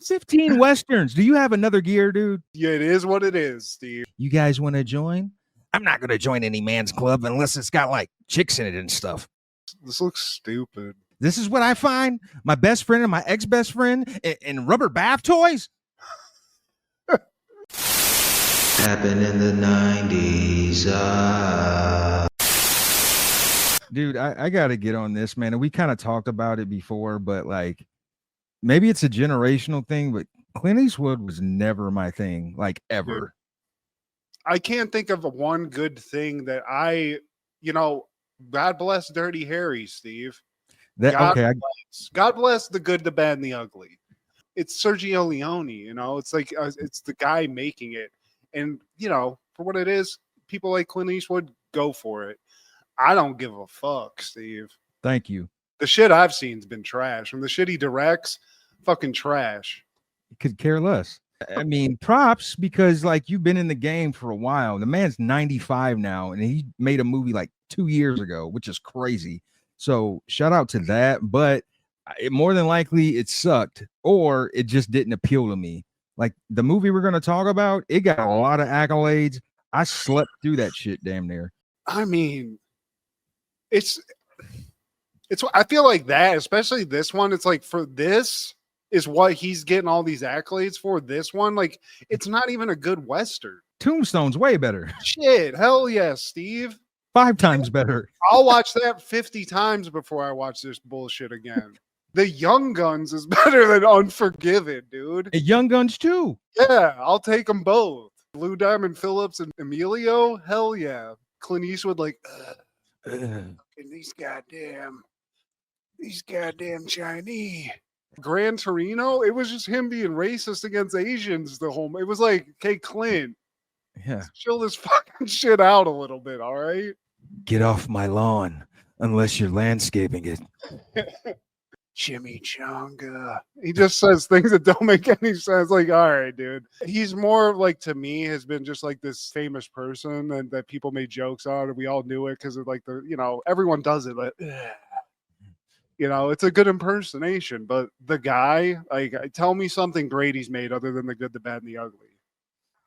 15 Westerns. Do you have another gear, dude? Yeah, it is what it is, Steve. You guys want to join? I'm not going to join any man's club unless it's got like chicks in it and stuff. This looks stupid. This is what I find my best friend and my ex-best friend in rubber bath toys. Happened in the 90s. Dude, I got to get on this, man. And we kind of talked about it before, but like maybe it's a generational thing, but Clint Eastwood was never my thing, like ever. Dude, I can't think of one good thing that God bless Dirty Harry, Steve. God bless the good, the bad, and the ugly. It's Sergio Leone, it's like it's the guy making it. And, for what it is, people like Clint Eastwood, go for it. I don't give a fuck, Steve. Thank you. The shit I've seen's been trash. And the shit he directs, fucking trash. Could care less. I mean, props, because like you've been in the game for a while. The man's 95 now, and he made a movie like 2 years ago, which is crazy. So shout out to that. But more than likely it sucked, or it just didn't appeal to me. Like the movie we're going to talk about, it got a lot of accolades. I slept through that shit damn near. I mean, it's I feel like that, especially this one, it's like for this is what he's getting all these accolades for. This one, like, it's not even a good Western. Tombstone's way better. Shit, hell yes, Steve. 5 times better. I'll watch that 50 times before I watch this bullshit again. The Young Guns is better than Unforgiven, dude. And Young Guns too. Yeah, I'll take them both. Lou Diamond Phillips and Emilio, hell yeah. Clint Eastwood, like, these goddamn Chinese. Gran Torino, it was just him being racist against Asians the whole. It was like, okay, Clint, yeah, chill this fucking shit out a little bit, all right? Get off my lawn unless you're landscaping it. Chimichanga. He just says things that don't make any sense. Like, all right, dude. He's more like, to me, has been just like this famous person and that people made jokes on, and we all knew it because of like everyone does it. Like, it's a good impersonation, but the guy, like, tell me something great he's made other than The Good, the Bad, and the Ugly.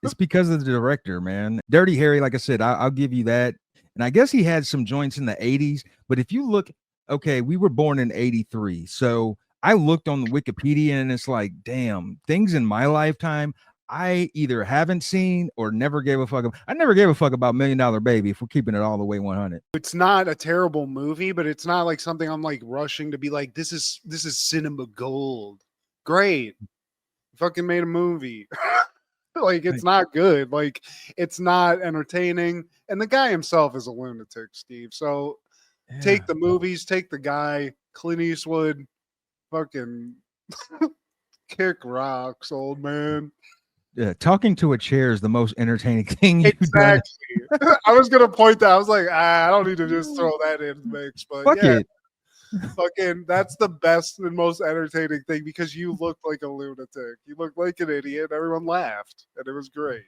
It's because of the director, man. Dirty Harry, like I said, I'll give you that. And I guess he had some joints in the 80s. But if you look, okay, we were born in 83. So I looked on the Wikipedia and it's like, damn, things in my lifetime I either haven't seen or never gave a fuck. I never gave a fuck about $1 Million Baby, if we're keeping it all the way 100. It's not a terrible movie, but it's not like something I'm like rushing to be like, this is cinema gold. Great. Fucking made a movie. Like, it's not good. Like, it's not entertaining. And the guy himself is a lunatic, Steve. So take the movies, take the guy, Clint Eastwood, fucking kick rocks, old man. Yeah, talking to a chair is the most entertaining thing you've done. I was gonna point that. I was like, I don't need to just throw that in the mix, but fuck it. Fucking, that's the best and most entertaining thing because you looked like a lunatic. You looked like an idiot. Everyone laughed, and it was great.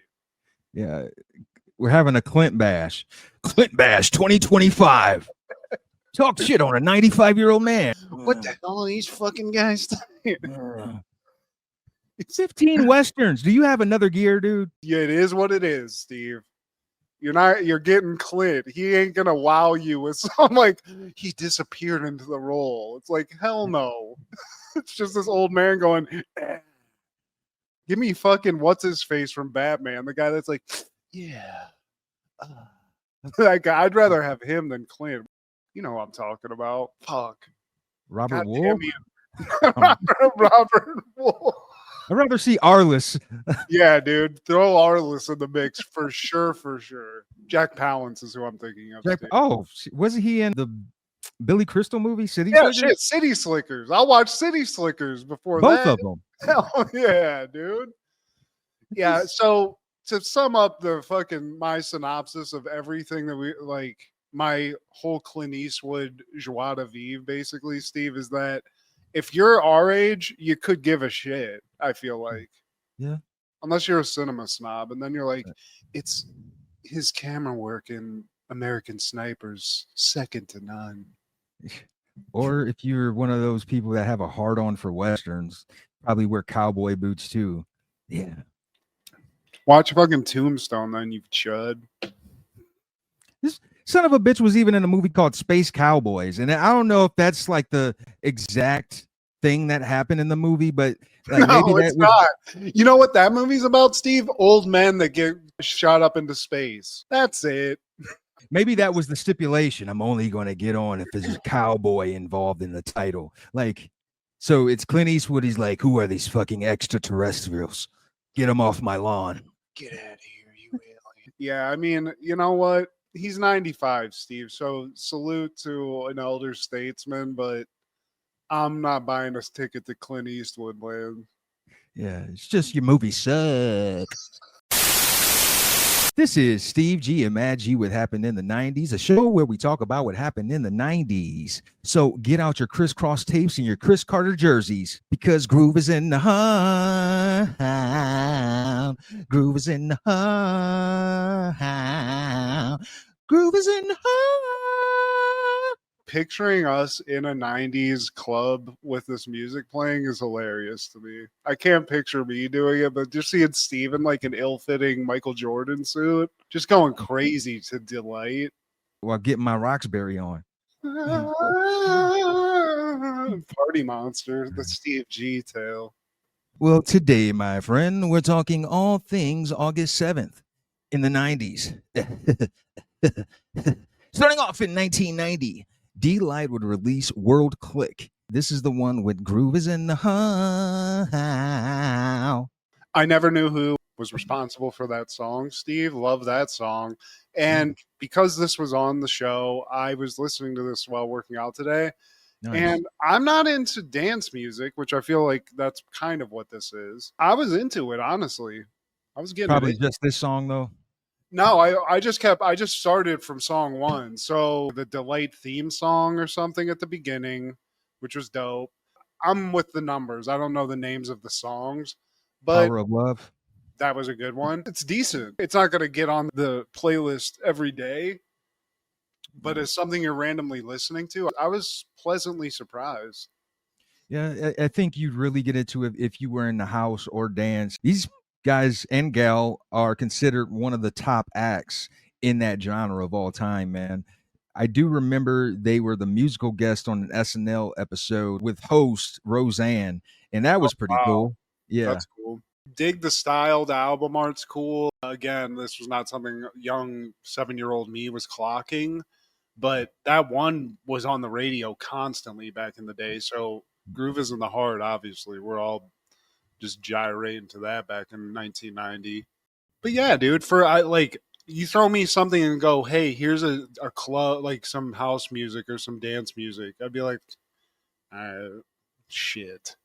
Yeah, we're having a Clint Bash. Clint Bash 2025. Talk shit on a 95-year-old man. What the hell are these fucking guys doing? 15 Westerns. Do you have another gear, dude? Yeah, it is what it is, Steve. You're getting Clint. He ain't gonna wow you with some like he disappeared into the role. It's like, hell no. It's just this old man going, give me fucking what's his face from Batman, the guy that's like, yeah. Like, I'd rather have him than Clint. You know what I'm talking about. Fuck. Robert Wolf? Robert Wolf. I'd rather see Arliss. Yeah, dude. Throw Arliss in the mix for sure, for sure. Jack Palance is who I'm thinking of. Wasn't he in the Billy Crystal movie, City Slickers? Shit, City Slickers. I'll watch City Slickers before both that. of them. Hell yeah, dude. Yeah, so to sum up my synopsis of everything that we like, my whole Clint Eastwood joie de vivre, basically, Steve, is that if you're our age, you could give a shit, I feel like. Yeah. Unless you're a cinema snob, and then you're like, it's his camera work in American Snipers, second to none. Or if you're one of those people that have a hard-on for Westerns, Probably wear cowboy boots too. Yeah. Watch fucking Tombstone, then, you chud. This son of a bitch was even in a movie called Space Cowboys, and I don't know if that's like the exact thing that happened in the movie, but like maybe No, that it's was not. You know what that movie's about, Steve? Old men that get shot up into space. That's it. maybe that was the stipulation. I'm only going to get on if there's a cowboy involved in the title. Like, so it's Clint Eastwood. He's like, who are these fucking extraterrestrials? Get them off my lawn. Get out of here, you alien. Yeah, I mean, you know what? He's 95, Steve. So salute to an elder statesman, but I'm not buying a ticket to Clint Eastwood, man. Yeah, it's just your movie suck. This is Steve G and Mad G What Happened in the 90s, a show where we talk about what happened in the 90s. So get out your crisscross tapes and your Chris Carter jerseys because groove is in the house. Groove is in the house. Groove is in the house. Picturing us in a 90s club with this music playing is hilarious to me. I can't picture me doing it, but just seeing Steve in like an ill-fitting Michael Jordan suit, just going crazy to Delight. While getting my Roxbury on. Party Monster, the Steve G tale. Well, today, my friend, we're talking all things August 7th in the 90s. Starting off in 1990, D-Light would release World Click. This is the one with Groove is in the house. I never knew who was responsible for that song, Steve. Love that song. And because this was on the show, I was listening to this while working out today. Nice. And I'm not into dance music, which I feel like that's kind of what this is. I was into it, honestly. I was getting Probably it. just this song, though. No, I just started from song one. So the Delight theme song or something at the beginning, which was dope. I'm with the numbers. I don't know the names of the songs, but Power of Love. that was a good one. It's decent. It's not going to get on the playlist every day, but as something you're randomly listening to, I was pleasantly surprised. Yeah, I think you'd really get into it if you were in the house or dance. These guys and gal are considered one of the top acts in that genre of all time, man. I do remember they were the musical guest on an SNL episode with host Roseanne, and that was pretty wow. cool. Yeah. That's cool. Dig the style. The album art's cool. Again, this was not something young 7-year-old me was clocking, but that one was on the radio constantly back in the day. So Groove is in the Heart, obviously. We're all just gyrating to that back in 1990. But yeah, dude, you throw me something and go, hey, here's a club, like some house music or some dance music. I'd be like, shit.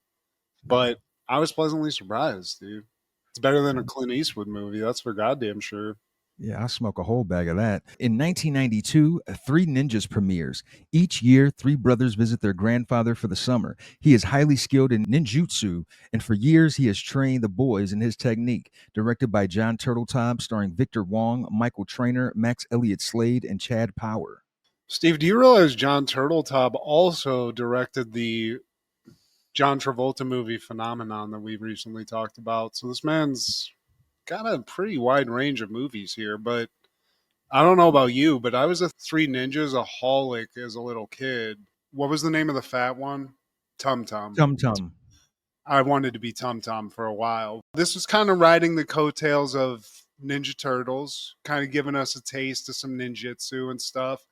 But I was pleasantly surprised, dude. It's better than a Clint Eastwood movie. That's for goddamn sure. Yeah, I smoke a whole bag of that. In 1992, Three Ninjas premieres. Each year, three brothers visit their grandfather for the summer. He is highly skilled in ninjutsu, and for years he has trained the boys in his technique. Directed by John Turteltaub, starring Victor Wong, Michael Trainer, Max Elliott Slade, and Chad Power. Steve, do you realize John Turteltaub also directed the John Travolta movie Phenomenon that we recently talked about? So this man's got a pretty wide range of movies here, but I don't know about you, but I was a Three Ninjas-aholic as a little kid. What was the name of the fat one? Tum Tum. Tum Tum. I wanted to be Tum Tum for a while. This was kind of riding the coattails of Ninja Turtles, kind of giving us a taste of some ninjutsu and stuff.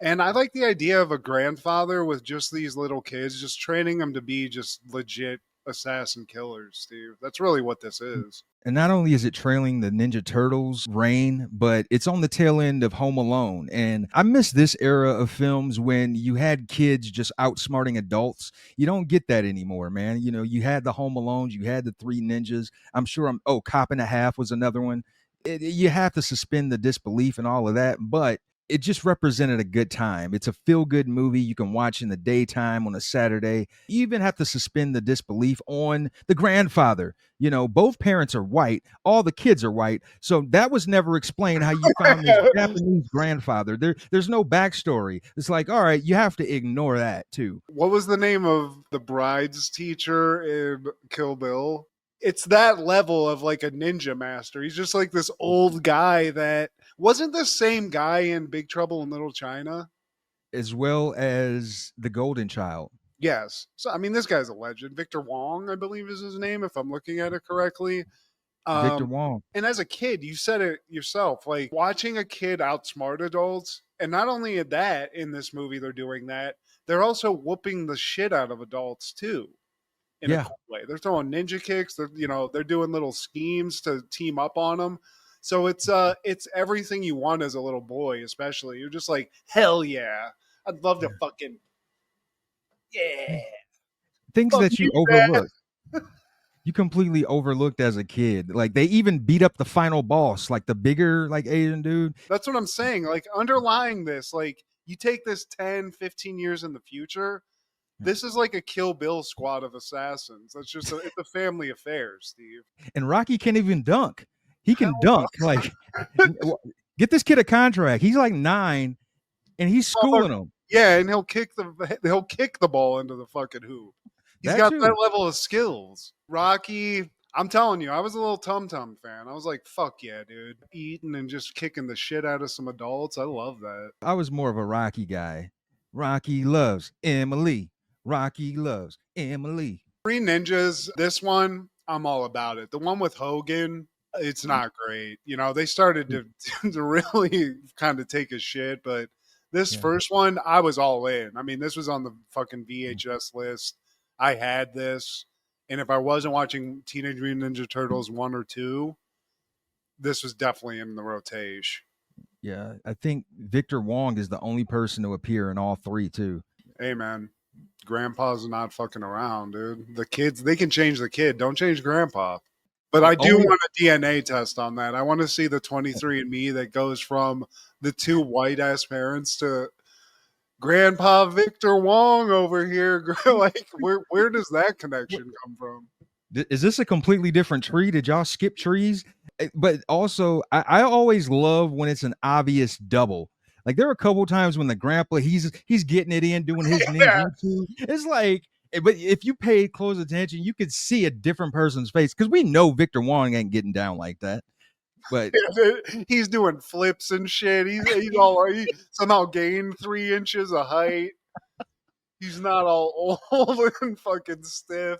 And I like the idea of a grandfather with just these little kids, just training them to be just legit assassin killers, Steve. That's really what this is. And not only is it trailing the Ninja Turtles' reign, but it's on the tail end of Home Alone. And I miss this era of films when you had kids just outsmarting adults. You don't get that anymore, man. You know, you had the Home Alones, you had the Three Ninjas. Cop and a Half was another one. You have to suspend the disbelief and all of that, but it just represented a good time. It's a feel-good movie you can watch in the daytime on a Saturday. You even have to suspend the disbelief on the grandfather. Both parents are white, all the kids are white, so that was never explained how you found this Japanese grandfather. There's no backstory. It's like, all right, you have to ignore that too. What was the name of the bride's teacher in Kill Bill? It's that level of like a ninja master. He's just like this old guy that wasn't the same guy in Big Trouble in Little China, as well as the Golden Child. Yes. So I mean, this guy's a legend. Victor Wong, I believe, is his name, if I'm looking at it correctly. Victor Wong. And as a kid, you said it yourself, like watching a kid outsmart adults, and not only that, in this movie they're doing that, they're also whooping the shit out of adults too. In a cool way. They're throwing ninja kicks. They're doing little schemes to team up on them. So it's everything you want as a little boy, especially. You're just like, hell yeah. I'd love to fucking things that you overlook. You completely overlooked as a kid. Like they even beat up the final boss, like the bigger like Asian dude. That's what I'm saying. Like underlying this, like you take this 10, 15 years in the future, this is like a Kill Bill squad of assassins. That's just it's a family affair, Steve. And Rocky can't even dunk. He can dunk. Like, get this kid a contract. He's like 9, and he's schooling him. Yeah, and he'll kick the ball into the fucking hoop. He's got that level of skills. Rocky, I'm telling you, I was a little Tum Tum fan. I was like, fuck yeah, dude. Eating and just kicking the shit out of some adults. I love that. I was more of a Rocky guy. Rocky loves Emily. Rocky loves Emily. Three Ninjas, this one, I'm all about it. The one with Hogan, it's not great. They started to really kind of take a shit, but this first one, I was all in. I mean, this was on the fucking VHS list. I had this. And if I wasn't watching Teenage Mutant Ninja Turtles 1 or 2, this was definitely in the rotation. Yeah, I think Victor Wong is the only person to appear in all 3, too. Hey, man. Grandpa's not fucking around, dude. The kids, they can change the kid. Don't change grandpa. But I do want a DNA test on that. I want to see the 23andMe that goes from the 2 white-ass parents to Grandpa Victor Wong over here. Like, where does that connection come from? Is this a completely different tree? Did y'all skip trees? But also, I always love when it's an obvious double. Like there were a couple times when the grandpa he's getting it in, doing his ninjutsu. It's like, but if you paid close attention, you could see a different person's face because we know Victor Wong ain't getting down like that. But he's doing flips and shit. He's all he somehow gained 3 inches of height. He's not all old and fucking stiff.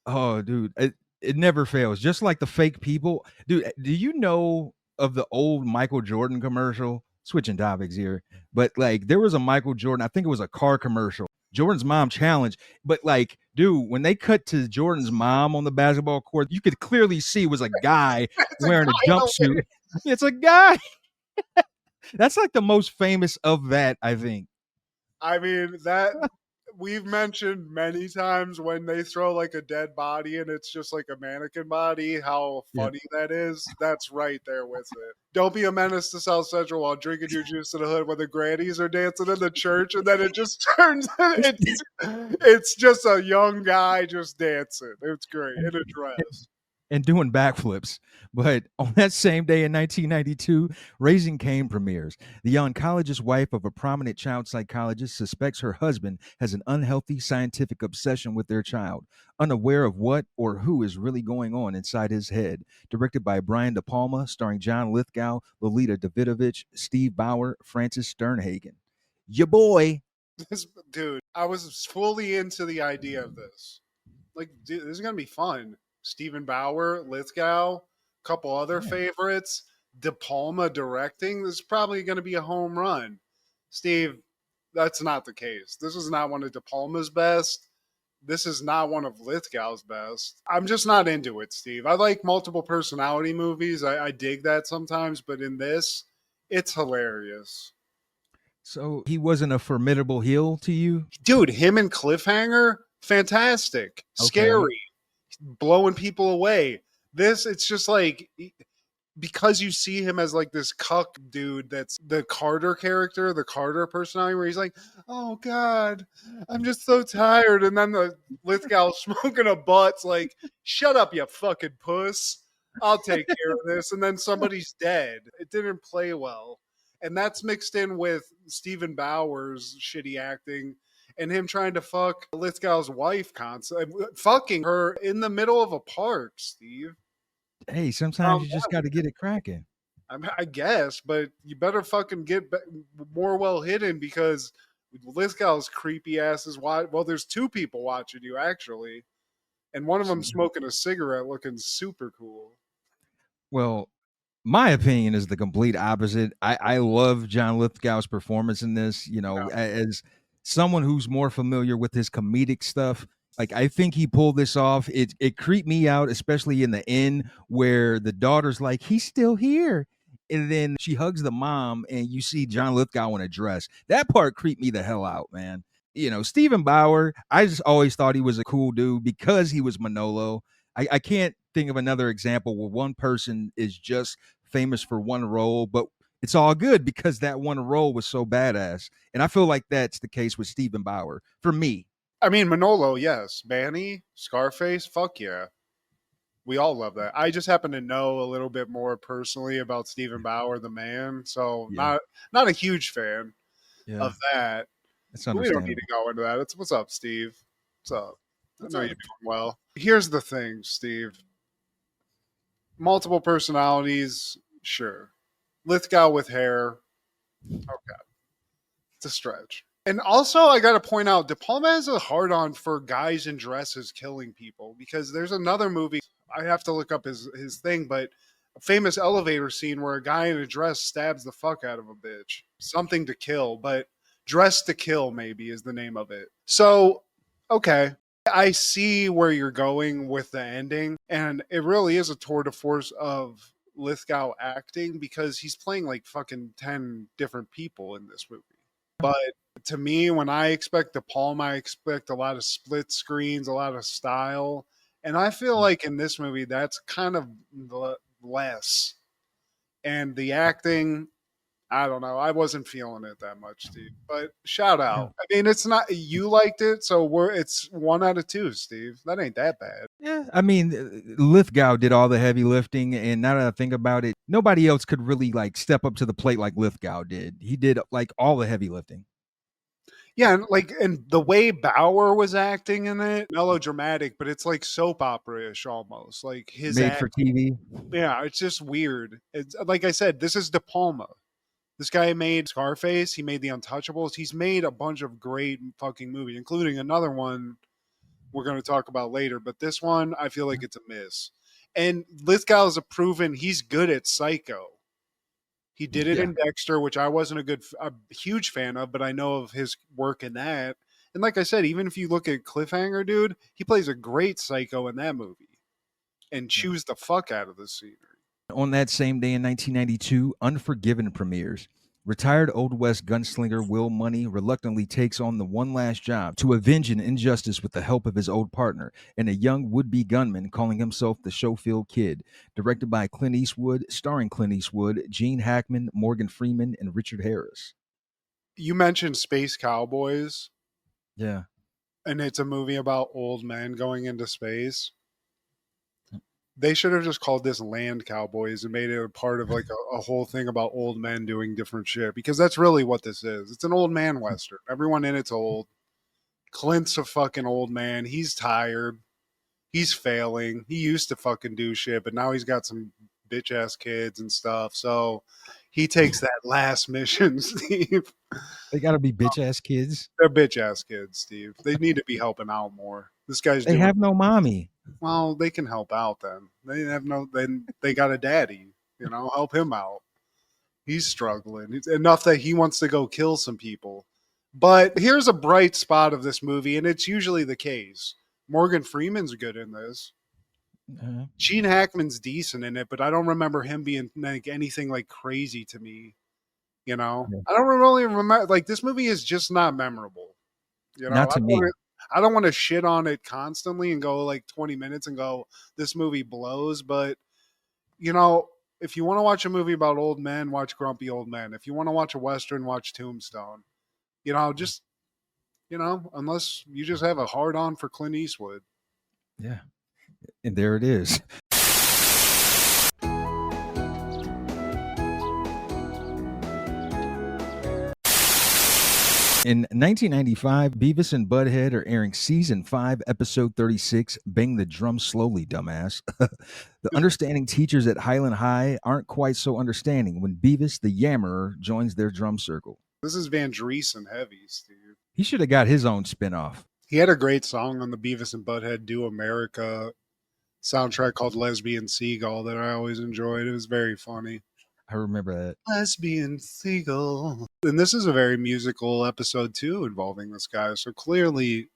Oh, dude, it never fails. Just like the fake people, dude. Do you know of the old Michael Jordan commercial? Switching topics here, but like there was a Michael Jordan, I think it was a car commercial, Jordan's mom challenge. But like, dude, when they cut to Jordan's mom on the basketball court, you could clearly see it was a guy wearing a jumpsuit. It's a guy. That's like the most famous of that, I think. I mean, that we've mentioned many times when they throw like a dead body and it's just like a mannequin body, how funny that is. That's right there with it. Don't be a menace to South Central while drinking your juice in the hood when the grannies are dancing in the church, and then it just turns it's just a young guy just dancing. It's great in a dress. And doing backflips. But on that same day in 1992, Raising Cain premieres. The oncologist wife of a prominent child psychologist suspects her husband has an unhealthy scientific obsession with their child, unaware of what or who is really going on inside his head. Directed by Brian De Palma, starring John Lithgow, Lolita Davidovich, Steve Bauer, Francis Sternhagen. Ya boy. Dude, I was fully into the idea of this. Like, dude, this is going to be fun. Stephen Bauer, Lithgow, a couple other favorites. De Palma directing. This is probably going to be a home run. Steve, that's not the case. This is not one of De Palma's best. This is not one of Lithgow's best. I'm just not into it, Steve. I like multiple personality movies. I dig that sometimes, but in this, it's hilarious. So he wasn't a formidable heel to you? Dude, him and Cliffhanger, fantastic. Okay. Scary. Blowing people away. This, it's just like because you see him as like this cuck dude that's the Carter character, the Carter personality, where he's like, oh God, I'm just so tired. And then the Lithgow smoking a butt's like, shut up, you fucking puss. I'll take care of this. And then somebody's dead. It didn't play well. And that's mixed in with Stephen Bauer's shitty acting and him trying to fuck Lithgow's wife constantly, fucking her in the middle of a park, Steve. Hey, sometimes you just got to get it cracking. I guess, but you better fucking get more well hidden because Lithgow's creepy ass is why. Well, there's two people watching you actually, and one of them smoking a cigarette, looking super cool. Well, my opinion is the complete opposite. I love John Lithgow's performance in this. You know, as someone who's more familiar with his comedic stuff, like I think he pulled this off. It creeped me out, especially in the end where the daughter's like, he's still here. And then she hugs the mom, and you see John Lithgow in a dress. That part creeped me the hell out, man. You know, Stephen Bauer, I just always thought he was a cool dude because he was Manolo. I can't think of another example where one person is just famous for one role, but it's all good because that one role was so badass. And I feel like that's the case with Stephen Bauer for me. I mean, Manolo, yes. Manny, Scarface, fuck yeah. We all love that. I just happen to know a little bit more personally about Stephen Bauer, the man. So not a huge fan of that. That's we don't need to go into that. What's up, Steve? What's up? I know you're doing well. Here's the thing, Steve. Multiple personalities, sure. Lithgow with hair, okay. It's a stretch. And also, I got to point out, De Palma has a hard-on for guys in dresses killing people because there's another movie. I have to look up his thing, but a famous elevator scene where a guy in a dress stabs the fuck out of a bitch. Something to Kill, but Dress to Kill maybe is the name of it. So, okay. I see where you're going with the ending, and it really is a tour de force of Lithgow acting because he's playing like fucking 10 different people in this movie. But to me, when I expect De Palma, I expect a lot of split screens, a lot of style. And I feel like in this movie, that's kind of less. And the acting, I don't know. I wasn't feeling it that much, Steve. But shout out. I mean, it's not you liked it, so it's 1 out of 2, Steve. That ain't that bad. Yeah, I mean, Lithgow did all the heavy lifting, and now that I think about it, nobody else could really like step up to the plate like Lithgow did. He did like all the heavy lifting. Yeah, and the way Bauer was acting in it, melodramatic, but it's like soap opera-ish almost. Like his made for TV. Yeah, it's just weird. It's like I said, this is De Palma. This guy made Scarface. He made The Untouchables. He's made a bunch of great fucking movies, including another one we're going to talk about later. But this one, I feel like it's a miss. And Lithgow is he's good at Psycho. He did it in Dexter, which I wasn't a huge fan of, but I know of his work in that. And like I said, even if you look at Cliffhanger, dude, he plays a great Psycho in that movie and chews the fuck out of the scenery. On that same day in 1992, Unforgiven premieres. Retired Old West gunslinger Will Money reluctantly takes on the one last job to avenge an injustice with the help of his old partner and a young would-be gunman calling himself the Schofield Kid. Directed by Clint Eastwood, starring Clint Eastwood, Gene Hackman, Morgan Freeman, and Richard Harris. You mentioned Space Cowboys. Yeah. And it's a movie about old men going into space. They should have just called this Land Cowboys and made it a part of like a whole thing about old men doing different shit because that's really what this is. It's an old man Western. Everyone in it's old. Clint's a fucking old man. He's tired. He's failing. He used to fucking do shit, but now he's got some bitch ass kids and stuff. So he takes that last mission, Steve. They gotta be bitch ass kids. They're bitch ass kids, Steve. They need to be helping out more. This guy's They have no mommy. Well, they can help out then. They got a daddy, help him out. He's struggling. It's enough that he wants to go kill some people. But here's a bright spot of this movie, and it's usually the case. Morgan Freeman's good in this. Gene Hackman's decent in it, but I don't remember him being like anything like crazy to me. I don't really remember. Like this movie is just not memorable. Not to me. I don't want to shit on it constantly and go like 20 minutes and go, this movie blows. But, if you want to watch a movie about old men, watch Grumpy Old Men. If you want to watch a Western, watch Tombstone. Just, unless you just have a hard on for Clint Eastwood. Yeah. And there it is. In 1995, Beavis and Butt-Head are airing season 5, episode 36, Bang the Drum Slowly, Dumbass. The understanding teachers at Highland High aren't quite so understanding when Beavis, the yammerer, joins their drum circle. This is Van Driesen heavy, Steve. He should have got his own spinoff. He had a great song on the Beavis and Butt-Head Do America soundtrack called Lesbian Seagull that I always enjoyed. It was very funny. I remember that. Lesbian Seagull. And this is a very musical episode too, involving this guy. So clearly,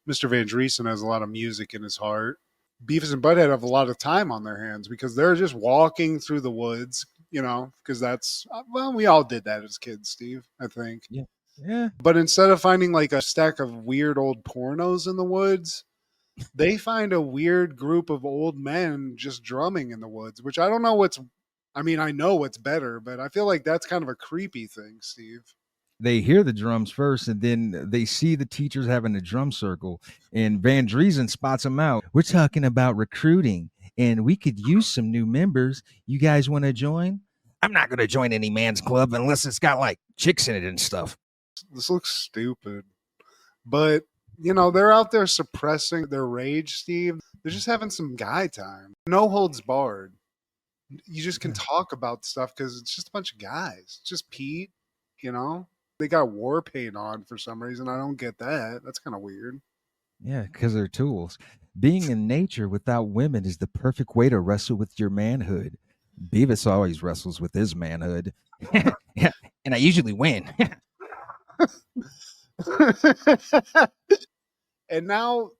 Mr. Van Driesen has a lot of music in his heart. Beavis and Butthead have a lot of time on their hands because they're just walking through the woods, because we all did that as kids, Steve, I think. Yeah. Yeah. But instead of finding like a stack of weird old pornos in the woods, they find a weird group of old men just drumming in the woods, which I don't know I know what's better, but I feel like that's kind of a creepy thing, Steve. They hear the drums first, and then they see the teachers having a drum circle, and Van Driesen spots them out. We're talking about recruiting, and we could use some new members. You guys want to join? I'm not going to join any man's club unless it's got like chicks in it and stuff. This looks stupid. But, they're out there suppressing their rage, Steve. They're just having some guy time. No holds barred. You just can talk about stuff because it's just a bunch of guys. It's just Pete, They got war paint on for some reason. I don't get that. That's kind of weird. Yeah, because they're tools. Being in nature without women is the perfect way to wrestle with your manhood. Beavis always wrestles with his manhood. Yeah, and I usually win. And now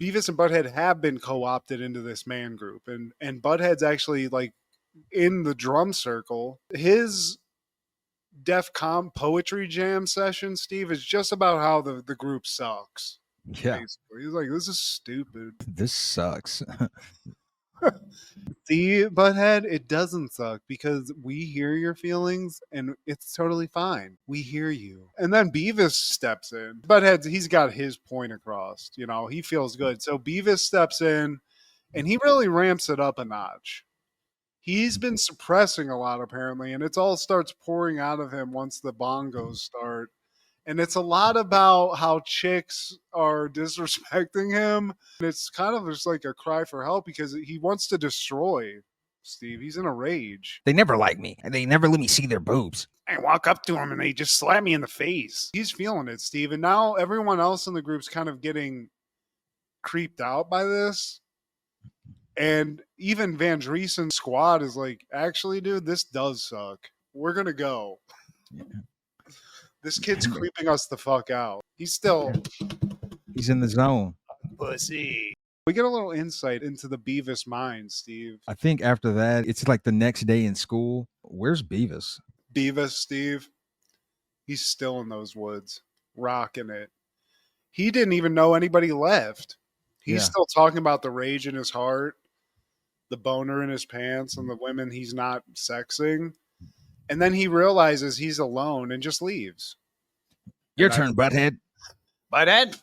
Beavis and Butthead have been co-opted into this man group, and Butthead's actually like in the drum circle. His Def Com poetry jam session, Steve, is just about how the group sucks. Yeah. Basically. He's like, this is stupid. This sucks. See, Butthead, it doesn't suck because we hear your feelings and it's totally fine. We hear you. And then Beavis steps in. Butthead, he's got his point across. He feels good. So Beavis steps in and he really ramps it up a notch. He's been suppressing a lot, apparently, and it all starts pouring out of him once the bongos start. And it's a lot about how chicks are disrespecting him. And it's kind of just like a cry for help because he wants to destroy Steve. He's in a rage. They never like me, and they never let me see their boobs. I walk up to him and they just slap me in the face. He's feeling it, Steve. And now everyone else in the group's kind of getting creeped out by this. And even Van Driesen's squad is like, actually, dude, this does suck. We're going to go. Yeah. This kid's creeping us the fuck out. He's in the zone. Pussy. We get a little insight into the Beavis mind, Steve. I think after that, it's like the next day in school. Where's Beavis? Beavis, Steve. He's still in those woods, rocking it. He didn't even know anybody left. He's still talking about the rage in his heart, the boner in his pants, and the women he's not sexing. And then he realizes he's alone and just leaves. Your turn, Butthead. Butthead?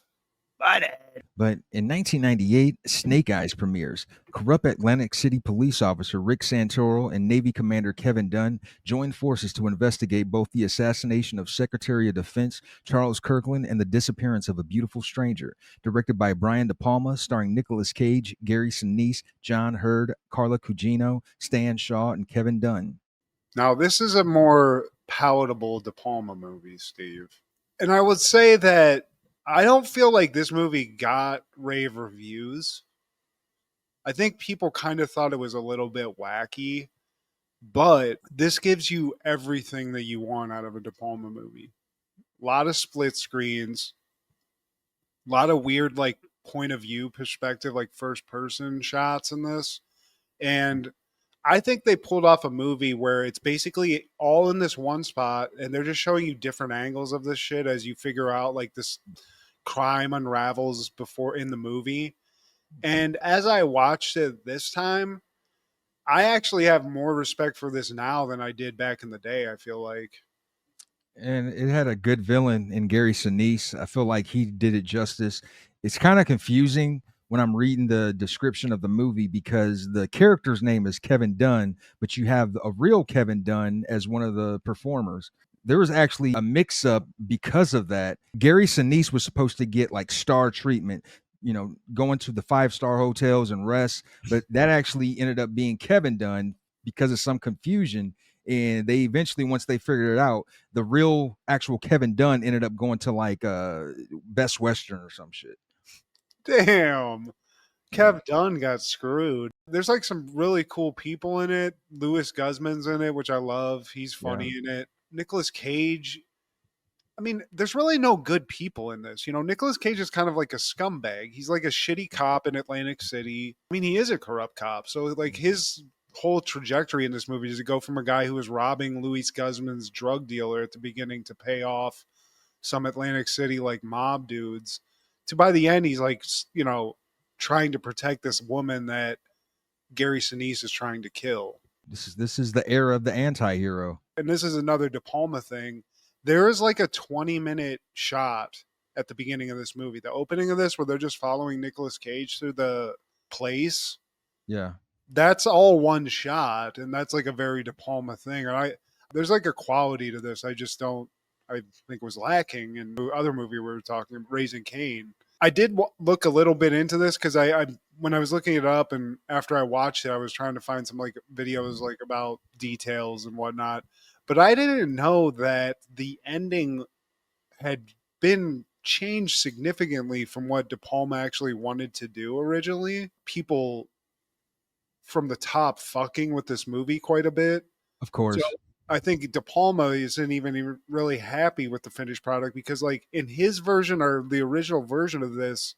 Butthead. But in 1998, Snake Eyes premieres. Corrupt Atlantic City police officer Rick Santoro and Navy Commander Kevin Dunn joined forces to investigate both the assassination of Secretary of Defense Charles Kirkland and the disappearance of a beautiful stranger. Directed by Brian De Palma, starring Nicolas Cage, Gary Sinise, John Hurd, Carla Gugino, Stan Shaw, and Kevin Dunn. Now, this is a more palatable De Palma movie, Steve. And I would say that I don't feel like this movie got rave reviews. I think people kind of thought it was a little bit wacky, but this gives you everything that you want out of a De Palma movie. A lot of split screens, a lot of weird like point of view perspective, like first person shots in this. And I think they pulled off a movie where it's basically all in this one spot and they're just showing you different angles of this shit as you figure out like this crime unravels before in the movie. And as I watched it this time, I actually have more respect for this now than I did back in the day, I feel like. And it had a good villain in Gary Sinise. I feel like he did it justice. It's kind of confusing when I'm reading the description of the movie because the character's name is Kevin Dunn, but you have a real Kevin Dunn as one of the performers. There was actually a mix up because of that. Gary Sinise was supposed to get like star treatment, going to the 5-star hotels and rest, but that actually ended up being Kevin Dunn because of some confusion. And they eventually, once they figured it out, the real actual Kevin Dunn ended up going to like Best Western or some shit. Damn. Kev Dunn got screwed. There's like some really cool people in it. Louis Guzman's in it, which I love. He's funny in it. Nicolas Cage. I mean, there's really no good people in this. Nicolas Cage is kind of like a scumbag. He's like a shitty cop in Atlantic City. I mean, he is a corrupt cop. So like his whole trajectory in this movie is to go from a guy who was robbing Louis Guzman's drug dealer at the beginning to pay off some Atlantic City like mob dudes to by the end he's like, trying to protect this woman that Gary Sinise is trying to kill. This is the era of the anti-hero. And this is another De Palma thing. There is like a 20-minute shot at the beginning of this movie, the opening of this, where they're just following Nicolas Cage through the place. Yeah. That's all one shot, and that's like a very De Palma thing. And there's like a quality to this I think was lacking in the other movie we were talking, Raising Cain. I did look a little bit into this because I when I was looking it up and after I watched it, I was trying to find some like videos like about details and whatnot. But I didn't know that the ending had been changed significantly from what De Palma actually wanted to do originally. People from the top fucking with this movie quite a bit. Of course. So I think De Palma isn't even really happy with the finished product because like in his version or the original version of this,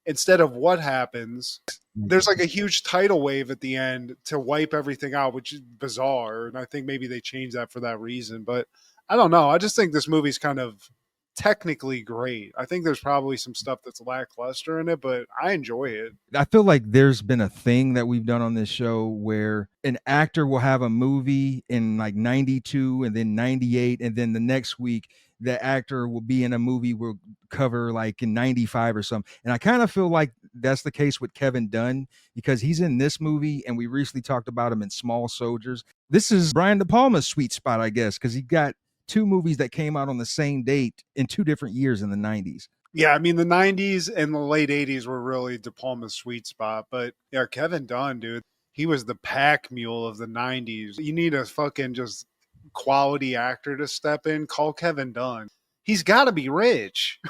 instead of what happens, there's like a huge tidal wave at the end to wipe everything out, which is bizarre. And I think maybe they changed that for that reason. But I don't know. I just think this movie's kind of technically great. I think there's probably some stuff that's lackluster in it, but I enjoy it. I feel like there's been a thing that we've done on this show where an actor will have a movie in like 92 and then 98. And then the next week, the actor will be in a movie we'll cover like in 95 or something. And I kind of feel like that's the case with Kevin Dunn because he's in this movie and we recently talked about him in Small Soldiers. This is Brian De Palma's sweet spot, I guess, because he got 2 movies that came out on the same date in 2 different years in the 90s. Yeah, I mean, the 90s and the late 80s were really De Palma's sweet spot. But yeah, Kevin Dunn, dude, he was the pack mule of the 90s. You need a fucking just quality actor to step in. Call Kevin Dunn. He's got to be rich.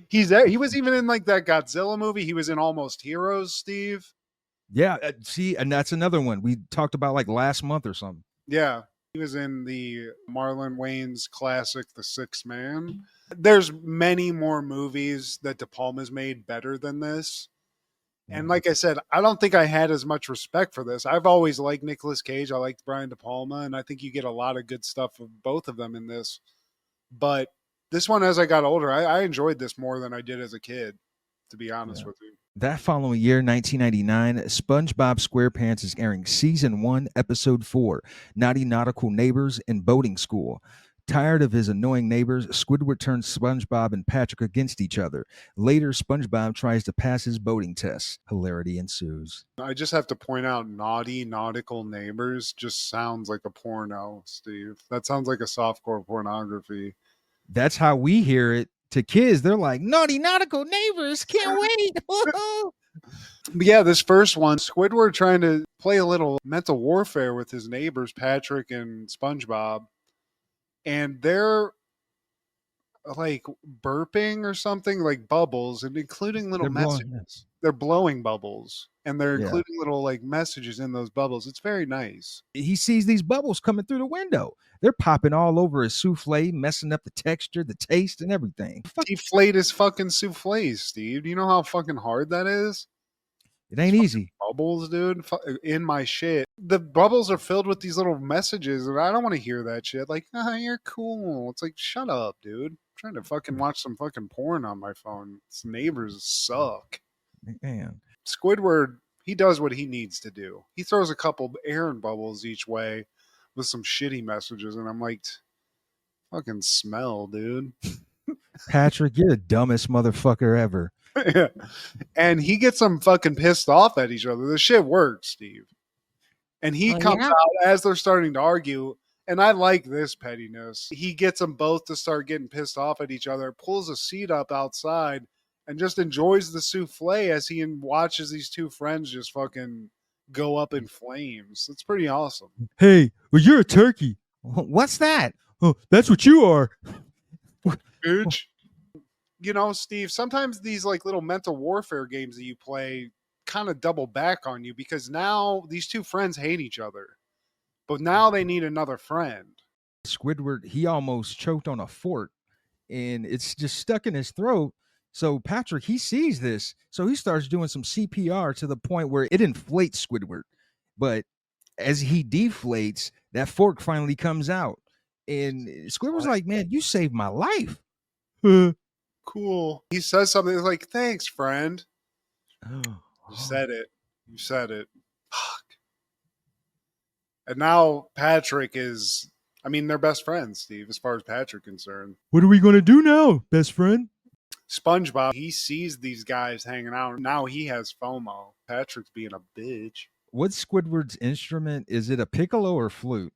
He's there. He was even in like that Godzilla movie. He was in Almost Heroes, Steve. Yeah, see, and that's another one we talked about like last month or something. Yeah. He was in the Marlon Wayans classic, The Sixth Man. There's many more movies that De Palma's made better than this. And like I said, I don't think I had as much respect for this. I've always liked Nicolas Cage. I liked Brian De Palma. And I think you get a lot of good stuff of both of them in this. But this one, as I got older, I enjoyed this more than I did as a kid, to be honest with you. That following year, 1999, SpongeBob SquarePants is airing Season 1, Episode 4, Naughty Nautical Neighbors in Boating School. Tired of his annoying neighbors, Squidward turns SpongeBob and Patrick against each other. Later, SpongeBob tries to pass his boating test. Hilarity ensues. I just have to point out Naughty Nautical Neighbors just sounds like a porno, Steve. That sounds like a softcore pornography. That's how we hear it. To kids, they're like, naughty nautical neighbors, can't wait. But yeah, this first one, Squidward trying to play a little mental warfare with his neighbors, Patrick and SpongeBob. And they're like burping or something, like bubbles, and including little messages. They're blowing bubbles. And they're including little like messages in those bubbles. It's very nice. He sees these bubbles coming through the window. They're popping all over his souffle, messing up the texture, the taste, and everything. Deflate his fucking souffles, Steve. Do you know how fucking hard that is? It ain't easy. Bubbles, dude, in my shit. The bubbles are filled with these little messages, and I don't want to hear that shit. Like, you're cool. It's like, shut up, dude. I'm trying to fucking watch some fucking porn on my phone. Its neighbors suck. Man. Squidward, He does what he needs to do. He throws a couple errand bubbles each way with some shitty messages, and I'm like, fucking smell, dude. Patrick, you're the dumbest motherfucker ever. And he gets them fucking pissed off at each other. The shit works, Steve. And he comes out as they're starting to argue. And I like this pettiness. He gets them both to start getting pissed off at each other, pulls a seat up outside, and just enjoys the souffle as he watches these two friends just fucking go up in flames. It's pretty awesome. Hey, well, you're a turkey. What's that? Oh, that's what you are. Bitch. You know, Steve, sometimes these like little mental warfare games that you play kind of double back on you because now these two friends hate each other. But now they need another friend. Squidward, he almost choked on a fork and it's just stuck in his throat. So Patrick, he sees this. So he starts doing some CPR to the point where it inflates Squidward. But as he deflates, that fork finally comes out. And Squidward's like, man, you saved my life. Cool. He says something like, thanks, friend. You said it. You said it. Fuck. And now Patrick is, I mean, they're best friends, Steve, as far as Patrick's concerned. What are we going to do now, best friend? SpongeBob, he sees these guys hanging out. Now he has FOMO. Patrick's being a bitch. What's Squidward's instrument? Is it a piccolo or flute?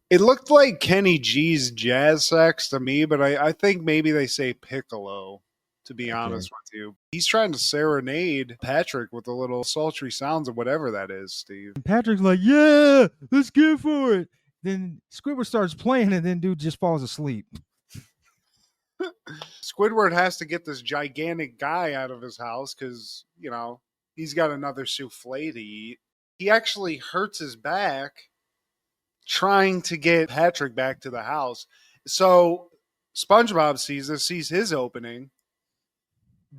It looked like Kenny G's jazz sax to me, but I think maybe they say piccolo, to be honest with you. He's trying to serenade Patrick with the little sultry sounds of whatever that is, Steve. And Patrick's like, yeah, let's go for it. Then Squidward starts playing and then dude just falls asleep. Squidward has to get this gigantic guy out of his house because, you know, he's got another souffle to eat. He actually hurts his back trying to get Patrick back to the house. So SpongeBob sees this, sees his opening,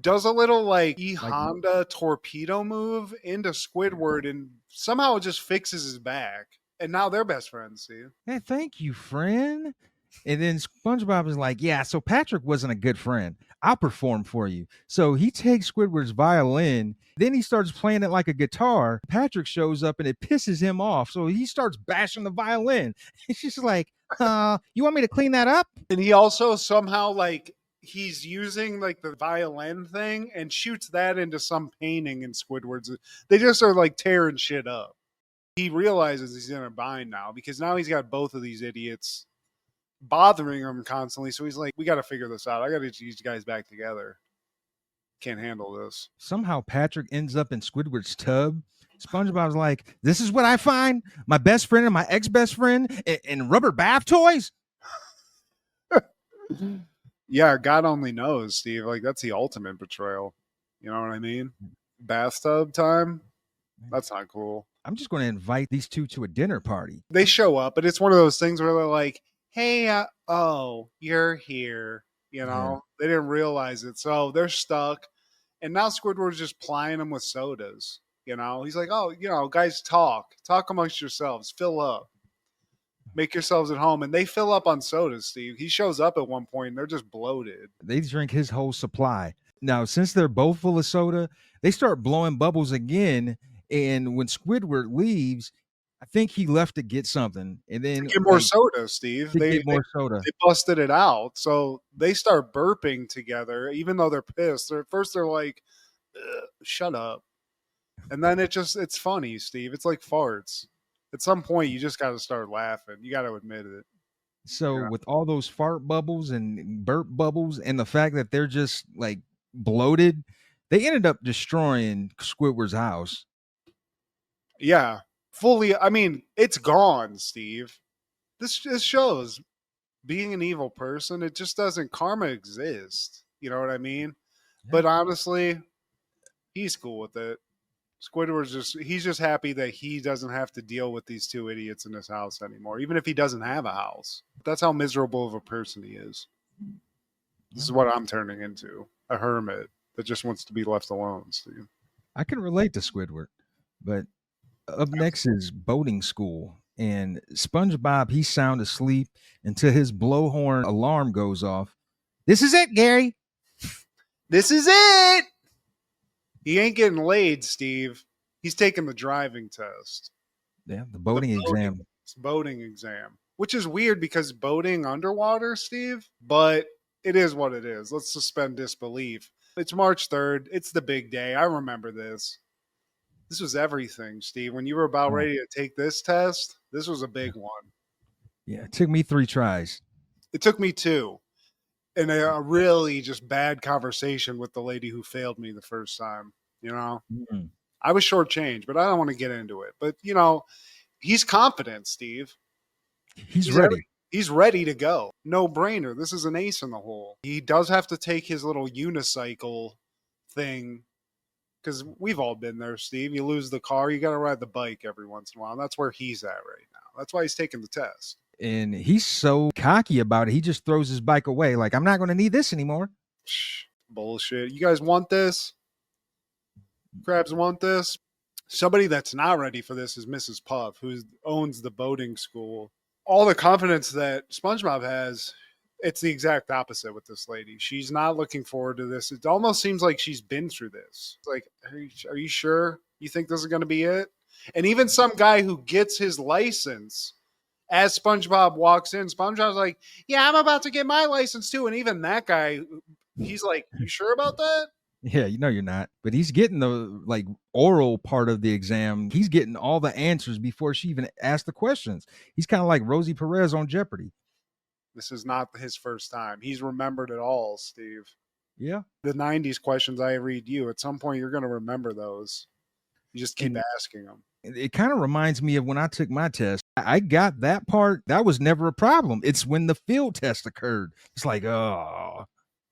does a little like Honda torpedo move into Squidward and somehow it just fixes his back. And now they're best friends, see? Hey, thank you, friend. And then SpongeBob is like, yeah, so Patrick wasn't a good friend. I'll perform for you. So he takes Squidward's violin. Then he starts playing it like a guitar. Patrick shows up and it pisses him off. So he starts bashing the violin. It's just like, you want me to clean that up? And he also somehow like he's using like the violin thing and shoots that into some painting in Squidward's. They just are like tearing shit up. He realizes he's in a bind now because now he's got both of these idiots bothering him constantly. So he's like, we got to figure this out. I got to get these guys back together. Can't handle this. Somehow Patrick ends up in Squidward's tub. SpongeBob's like, this is what I find my best friend and my ex-best friend in rubber bath toys. Yeah, God only knows, Steve. Like, that's the ultimate betrayal. You know what I mean? Bathtub time? That's not cool. I'm just going to invite these two to a dinner party. They show up, but it's one of those things where they're like, hey, oh, you're here. You know, They didn't realize it. So they're stuck. And now Squidward's just plying them with sodas. You know, he's like, oh, you know, guys, talk amongst yourselves, fill up, make yourselves at home. And they fill up on sodas, Steve. He shows up at one point and they're just bloated. They drink his whole supply. Now, since they're both full of soda, they start blowing bubbles again. And when Squidward leaves, I think he left to get something. And then to get more soda, Steve. They soda. They busted it out. So they start burping together, even though they're pissed. At first they're like, shut up. And then it's funny, Steve. It's like farts. At some point, you just got to start laughing. You got to admit it. So with all those fart bubbles and burp bubbles and the fact that they're just like bloated, they ended up destroying Squidward's house. Yeah, fully. I mean, it's gone, Steve. This shows being an evil person. It just doesn't. Karma exist. You know what I mean? Yeah. But honestly, he's cool with it. Squidward's he's just happy that he doesn't have to deal with these two idiots in his house anymore, even if he doesn't have a house. That's how miserable of a person he is. This is what I'm turning into, a hermit that just wants to be left alone, Steve. I can relate to Squidward, but up next is boating school. And SpongeBob, he's sound asleep until his blowhorn alarm goes off. This is it, Gary. This is it. He ain't getting laid, Steve. He's taking the driving test. Yeah, the boating exam. Boating exam, which is weird because boating underwater, Steve, but it is what it is. Let's suspend disbelief. It's March 3rd. It's the big day. I remember this. This was everything, Steve. When you were about ready to take this test, this was a big one. Yeah, it took me 3 tries. It took me 2. And a really just bad conversation with the lady who failed me the first time. You know, I was shortchanged, but I don't want to get into it. But, you know, he's confident, Steve. He's ready. He's ready to go. No brainer. This is an ace in the hole. He does have to take his little unicycle thing because we've all been there, Steve. You lose the car, you got to ride the bike every once in a while. And that's where he's at right now. That's why he's taking the test. And he's so cocky about it. He just throws his bike away. Like, I'm not going to need this anymore. Bullshit. You guys want this? Crabs want this? Somebody that's not ready for this is Mrs. Puff, who owns the boating school. All the confidence that SpongeBob has, it's the exact opposite with this lady. She's not looking forward to this. It almost seems like she's been through this. It's like, are you sure you think this is going to be it? And even some guy who gets his license, as SpongeBob walks in, SpongeBob's like, yeah, I'm about to get my license too. And even that guy, he's like, you sure about that? Yeah, you know you're not. But he's getting the like oral part of the exam. He's getting all the answers before she even asked the questions. He's kind of like Rosie Perez on Jeopardy. This is not his first time. He's remembered it all, Steve. Yeah. The 90s questions I read you, at some point you're going to remember those. You just keep asking them. It kind of reminds me of when I took my test. I got that part. That was never a problem. It's when the field test occurred. It's like, oh,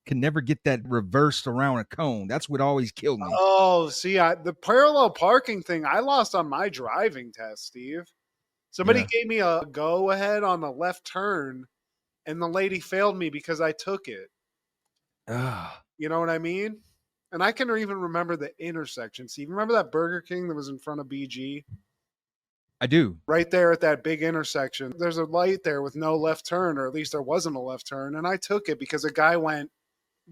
can never get that reversed around a cone. That's what always killed me. Oh, see, the parallel parking thing I lost on my driving test, Steve. Somebody gave me a go ahead on the left turn, and the lady failed me because I took it. You know what I mean? And I can even remember the intersection. See, remember that Burger King that was in front of BG? I do. Right there at that big intersection. There's a light there with no left turn, or at least there wasn't a left turn. And I took it because a guy went,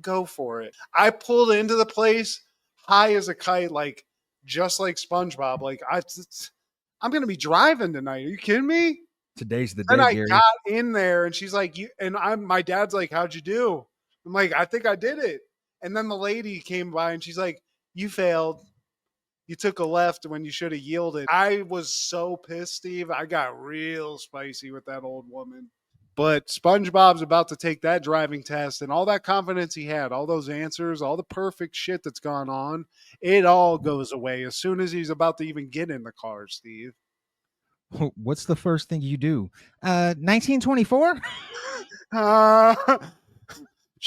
go for it. I pulled into the place high as a kite, like just like SpongeBob. Like, I'm going to be driving tonight. Are you kidding me? Today's the day. And I Gary. got in there and she's like, my dad's like, how'd you do? I'm like, I think I did it. And then the lady came by and she's like, you failed. You took a left when you should have yielded. I was so pissed, Steve. I got real spicy with that old woman. But SpongeBob's about to take that driving test, and all that confidence he had, all those answers, all the perfect shit that's gone on, it all goes away as soon as he's about to even get in the car, Steve. What's the first thing you do? 1924?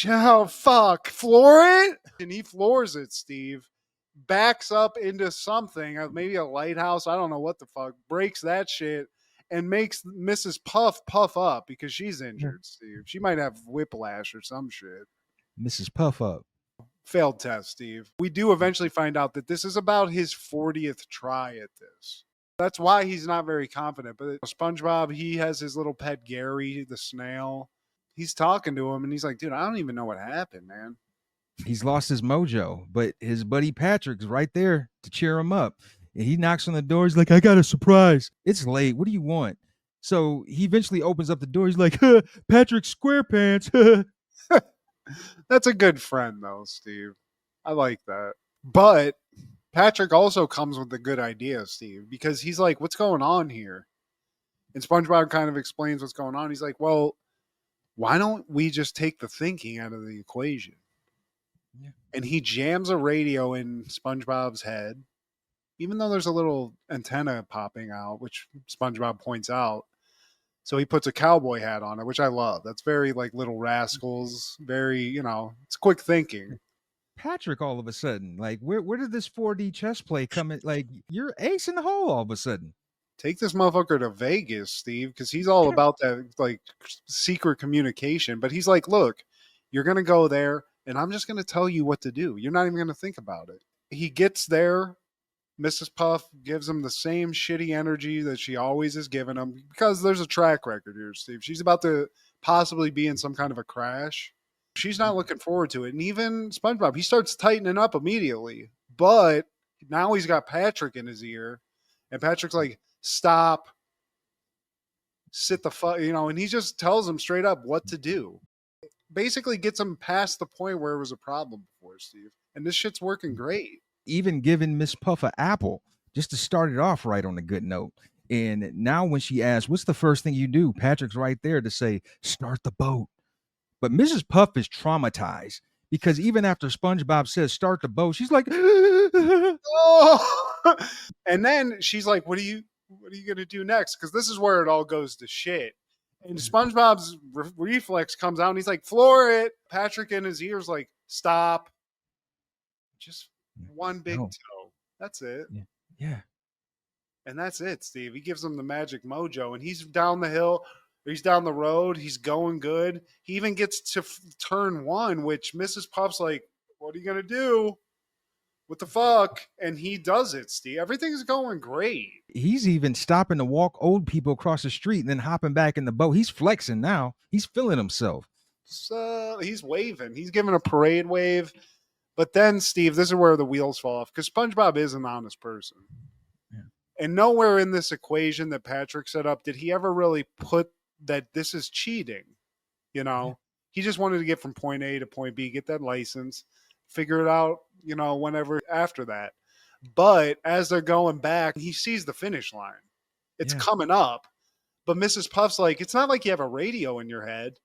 Oh, fuck. Floor it? And he floors it, Steve. Backs up into something, maybe a lighthouse. I don't know what the fuck. Breaks that shit and makes Mrs. Puff up because she's injured, Steve. She might have whiplash or some shit. Mrs. Puff up. Failed test, Steve. We do eventually find out that this is about his 40th try at this. That's why he's not very confident. But SpongeBob, he has his little pet Gary, the snail. He's talking to him, and he's like, dude, I don't even know what happened, man. He's lost his mojo, but his buddy Patrick's right there to cheer him up. And he knocks on the door. He's like, I got a surprise. It's late. What do you want? So he eventually opens up the door. He's like, Patrick Squarepants. That's a good friend, though, Steve. I like that. But Patrick also comes with a good idea, Steve, because he's like, what's going on here? And SpongeBob kind of explains what's going on. He's like, well, why don't we just take the thinking out of the equation? Yeah. And he jams a radio in SpongeBob's head, even though there's a little antenna popping out, which SpongeBob points out. So he puts a cowboy hat on it, which I love. That's very like Little Rascals, very, it's quick thinking. Patrick, all of a sudden, like, where did this 4D chess play come in? Like, you're ace in the hole all of a sudden. Take this motherfucker to Vegas, Steve, because he's all about that like secret communication. But he's like, look, you're going to go there, and I'm just going to tell you what to do. You're not even going to think about it. He gets there. Mrs. Puff gives him the same shitty energy that she always has given him because there's a track record here, Steve. She's about to possibly be in some kind of a crash. She's not looking forward to it. And even SpongeBob, he starts tightening up immediately. But Now he's got Patrick in his ear, and Patrick's like, stop, sit the fuck, and he just tells him straight up what to do. Basically gets him past the point where it was a problem before, Steve. And this shit's working great. Even giving Miss Puff an apple just to start it off right on a good note. And now when she asks, what's the first thing you do? Patrick's right there to say, start the boat. But Mrs. Puff is traumatized because even after SpongeBob says, start the boat, she's like, oh! And then she's like, what are you going to do next? Because this is where it all goes to shit. And SpongeBob's reflex comes out and he's like, floor it. Patrick in his ears like, stop. Just one big toe. That's it. Yeah. And that's it, Steve. He gives him the magic mojo, and he's down the hill. He's down the road. He's going good. He even gets to turn 1, which Mrs. Puff's like, what are you going to do? What the fuck? And he does it, Steve. Everything's going great. He's even stopping to walk old people across the street and then hopping back in the boat. He's flexing now. He's feeling himself. So he's waving. He's giving a parade wave. But then, Steve, this is where the wheels fall off, because SpongeBob is an honest person. Yeah. And nowhere in this equation that Patrick set up did he ever really put that this is cheating. Yeah. He just wanted to get from point A to point B, get that license, figure it out, whenever after that. But as they're going back, he sees the finish line. It's coming up. But Mrs. Puff's like, it's not like you have a radio in your head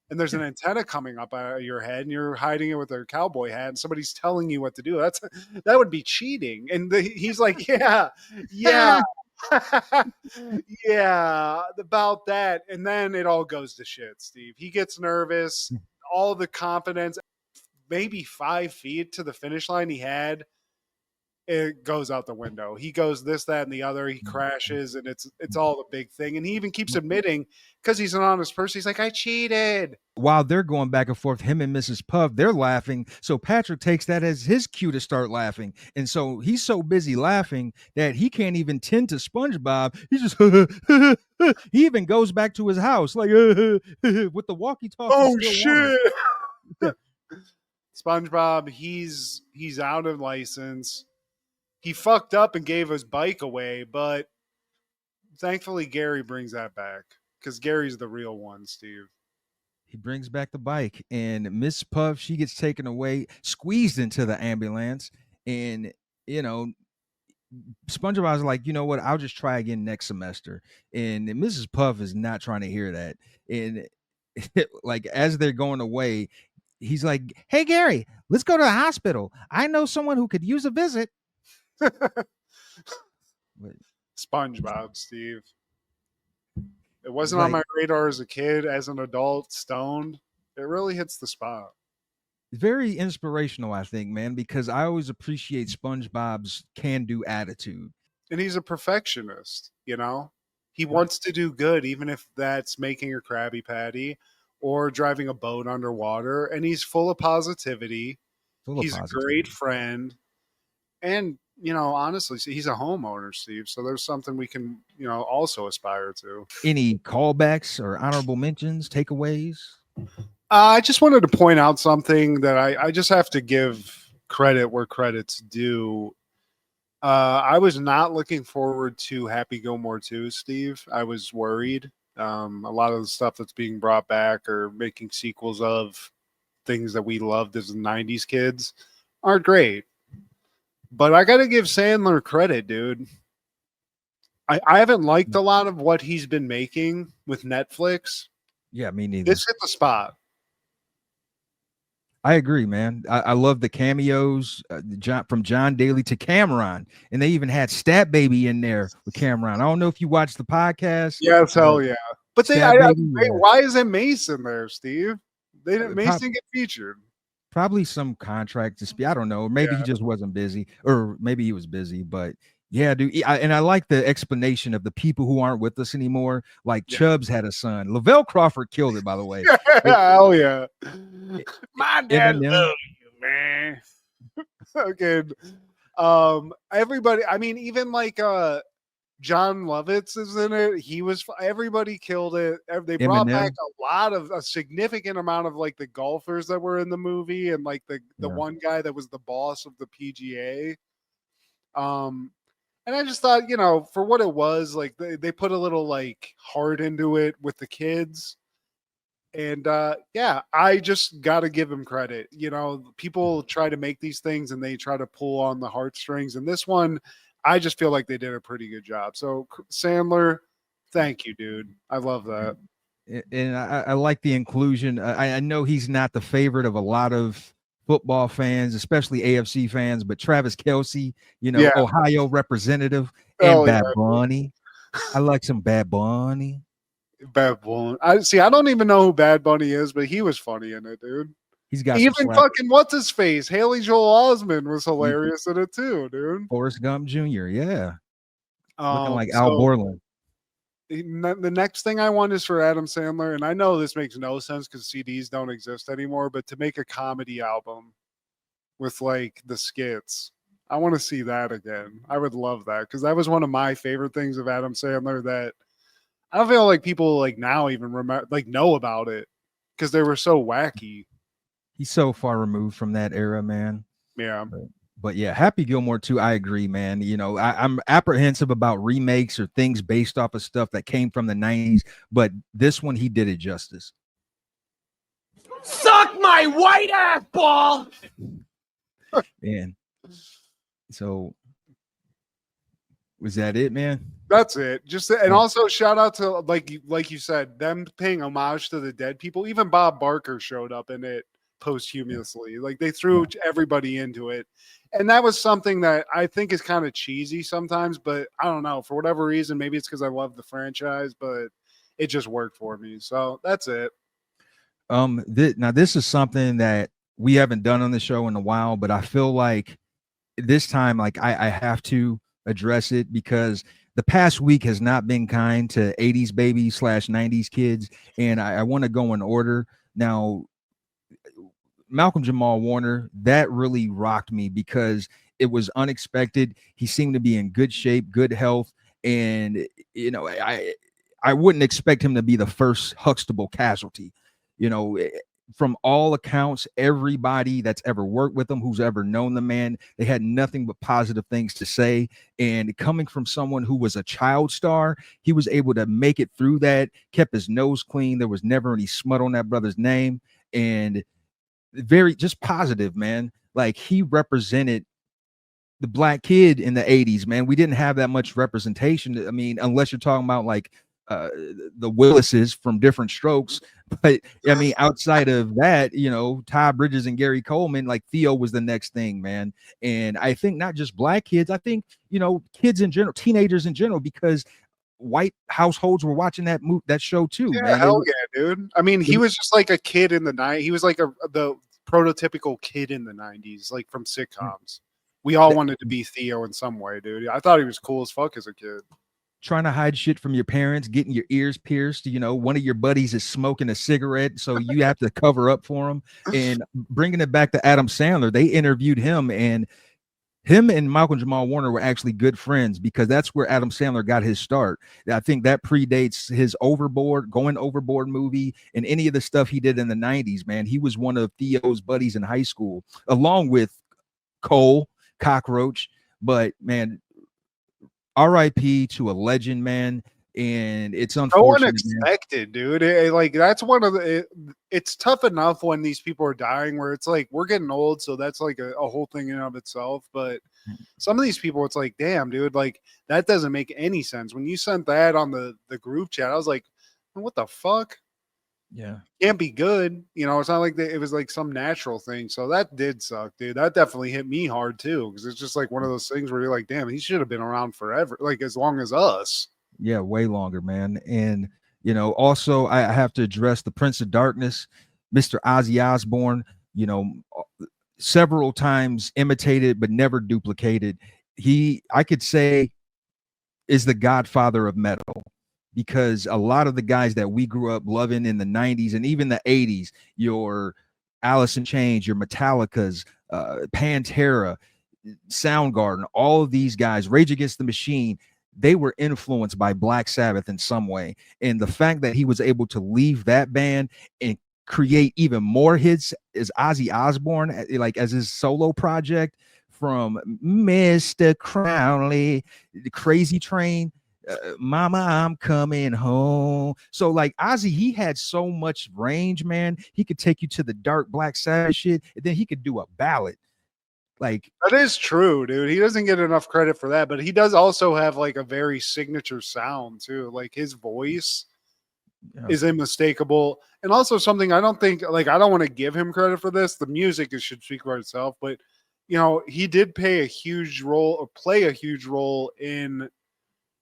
and there's an antenna coming up out of your head and you're hiding it with a cowboy hat and somebody's telling you what to do. That would be cheating. And he's like, yeah, yeah, about that. And then it all goes to shit, Steve. He gets nervous, all the confidence, maybe 5 feet to the finish line he had, it goes out the window. He goes this, that, and the other. He crashes, and it's all the big thing. And he even keeps admitting, because he's an honest person, he's like, I cheated. While they're going back and forth, him and Mrs. Puff, they're laughing. So Patrick takes that as his cue to start laughing. And so he's so busy laughing that he can't even tend to SpongeBob. He just, he even goes back to his house, like, with the walkie-talkie. Oh, shit. SpongeBob, he's out of license. He fucked up and gave his bike away, but thankfully Gary brings that back, because Gary's the real one, Steve. He brings back the bike, and Miss Puff, she gets taken away, squeezed into the ambulance, and SpongeBob's like, you know what? I'll just try again next semester. And Mrs. Puff is not trying to hear that. And like as they're going away, he's like, hey Gary, let's go to the hospital. I know someone who could use a visit. SpongeBob, Steve. It wasn't on my radar as a kid. As an adult, stoned, it really hits the spot. Very inspirational, I think, man, because I always appreciate SpongeBob's can-do attitude. And he's a perfectionist, He wants to do good, even if that's making a Krabby Patty or driving a boat underwater. And he's full of positivity. He's a great friend. And honestly, he's a homeowner, Steve. So there's something we can, also aspire to. Any callbacks or honorable mentions, takeaways? I just wanted to point out something that I just have to give credit where credit's due. I was not looking forward to Happy Gilmore 2, Steve. I was worried. A lot of the stuff that's being brought back or making sequels of things that we loved as 90s kids aren't great. But I got to give Sandler credit, dude. I haven't liked a lot of what he's been making with Netflix. Yeah, me neither. This hit the spot. I agree, man. I love the cameos from John Daly to Cameron. And they even had Stat Baby in there with Cameron. I don't know if you watched the podcast. Yes, hell yeah. But why isn't Mason there, Steve? Mason get featured. Probably some contract dispute. I don't know. Maybe he just wasn't busy, or maybe he was busy. But yeah, dude. And I like the explanation of the people who aren't with us anymore. Like Chubbs had a son. Lavelle Crawford killed it, by the way. Hell yeah. My dad loves you, man. Okay. Everybody. I mean, even like John Lovitz is in it. Everybody killed it. They brought back a significant amount of like the golfers that were in the movie, and like the one guy that was the boss of the PGA. And I just thought, for what it was, like they put a little like heart into it with the kids. And yeah, I just got to give him credit. People try to make these things and they try to pull on the heartstrings. And this one, I just feel like they did a pretty good job. So Sandler, thank you, dude. I love that. And I like the inclusion. I know he's not the favorite of a lot of football fans, especially AFC fans, but Travis Kelce, Yeah. Ohio representative, and Oh, Bad yeah. Bunny. I like some Bad Bunny. Bad Bunny. I don't even know who Bad Bunny is, but he was funny in it, dude. He's got Even some fucking what's his face? Haley Joel Osment was hilarious in it too, dude. Forrest Gump Jr. Yeah, looking like Al So Borland. the next thing I want is for Adam Sandler, and I know this makes no sense because CDs don't exist anymore, but to make a comedy album with like the skits. I want to see that again. I would love that because that was one of my favorite things of Adam Sandler that I don't feel like people like now even remember, like know about it because they were so wacky. He's so far removed from that era, man. Yeah. But yeah, Happy Gilmore too. I agree, man. I'm apprehensive about remakes or things based off of stuff that came from the 90s, but this one he did it justice. Suck my white ass ball. Man. So was that it, man? That's it. And also shout out to like you said, them paying homage to the dead people. Even Bob Barker showed up in it posthumously. Like they threw everybody into it. And that was something that I think is kind of cheesy sometimes, but I don't know. For whatever reason, maybe it's because I love the franchise, but it just worked for me. So that's it. Now this is something that we haven't done on the show in a while, but I feel like this time, like I have to address it because the past week has not been kind to 80s baby / 90s kids. And I want to go in order. Now, Malcolm Jamal Warner, that really rocked me because it was unexpected. He seemed to be in good shape, good health. And, I wouldn't expect him to be the first Huxtable casualty. From all accounts, everybody that's ever worked with him, who's ever known the man, they had nothing but positive things to say. And coming from someone who was a child star, he was able to make it through that, kept his nose clean. There was never any smut on that brother's name. And very just positive, man. Like he represented the black kid in the 80s, man. We didn't have that much representation. I mean, unless you're talking about like the Willises from Different Strokes. But I mean, outside of that, Todd Bridges and Gary Coleman, like Theo was the next thing, man. And I think not just black kids, I think, kids in general, teenagers in general, because white households were watching that show too, Yeah, man. hell yeah, dude. I mean, he was just like a kid in the 90s. He was like the prototypical kid in the 90s, like from sitcoms. We all wanted to be Theo in some way, dude. I thought he was cool as fuck as a kid. Trying to hide shit from your parents, getting your ears pierced. One of your buddies is smoking a cigarette, so you have to cover up for him. And bringing it back to Adam Sandler, they interviewed him, and him and Malcolm Jamal Warner were actually good friends because that's where Adam Sandler got his start. I think that predates his Going Overboard movie and any of the stuff he did in the 90s, man. He was one of Theo's buddies in high school, along with Cole, Cockroach. But, man, R.I.P. to a legend, man. And it's unfortunate. So unexpected, dude. That's one of the. It's tough enough when these people are dying, where it's like we're getting old, so that's like a whole thing in and of itself. But some of these people, it's like, damn, dude, like that doesn't make any sense. When you sent that on the group chat, I was like, what the fuck? Yeah, can't be good. It's not like it was like some natural thing. So that did suck, dude. That definitely hit me hard too, because it's just like one of those things where you're like, damn, he should have been around forever, like as long as us. Yeah, way longer, man. And also I have to address the Prince of Darkness, Mr. Ozzy Osbourne. Several times imitated but never duplicated. I could say, is the godfather of metal. Because a lot of the guys that we grew up loving in the 90s and even the 80s, your Alice in Chains, your Metallicas, Pantera, Soundgarden, all of these guys, Rage Against the Machine, they were influenced by Black Sabbath in some way. And the fact that he was able to leave that band and create even more hits as Ozzy Osbourne, like as his solo project, from Mr. Crowley, the Crazy Train, Mama, I'm coming home. So like Ozzy, he had so much range, man. He could take you to the dark Black Sabbath shit, and then he could do a ballad. Like that is true, dude. He doesn't get enough credit for that, but he does also have like a very signature sound too. Like his voice is unmistakable, and also something I don't think, like, I don't want to give him credit for this. The music should speak for itself, but you know, he did play a huge role in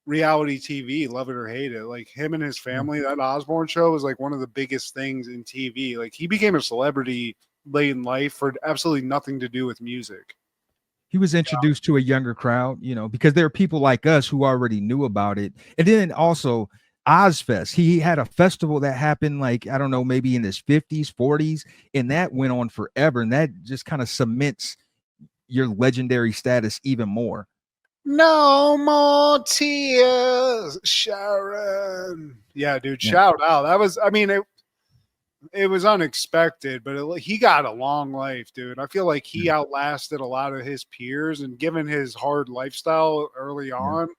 reality TV, love it or hate it. Like him and his family, that Osborne show was like one of the biggest things in TV. Like he became a celebrity late in life for absolutely nothing to do with music. He was introduced to a younger crowd, because there are people like us who already knew about it. And then also Ozfest, he had a festival that happened, like, I don't know, maybe in his 50s, 40s, and that went on forever. And that just kind of cements your legendary status even more. No more tears, Sharon. Yeah, dude, shout out. That was, I mean, it was unexpected, but he got a long life, dude. I feel like he outlasted a lot of his peers, and given his hard lifestyle early on,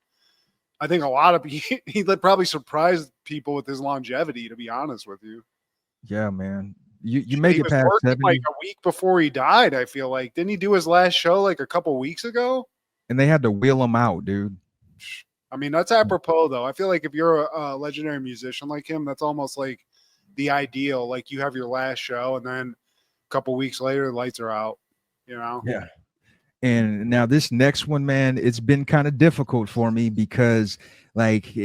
I think a lot of he probably surprised people with his longevity, to be honest with you. Yeah, man. You make it past 70. Like a week before he died, I feel like. Didn't he do his last show like a couple weeks ago? And they had to wheel him out, dude. I mean, that's apropos, though. I feel like if you're a legendary musician like him, that's almost like the ideal. Like you have your last show, and then a couple weeks later, the lights are out. Yeah. And now this next one, man, it's been kind of difficult for me because, like,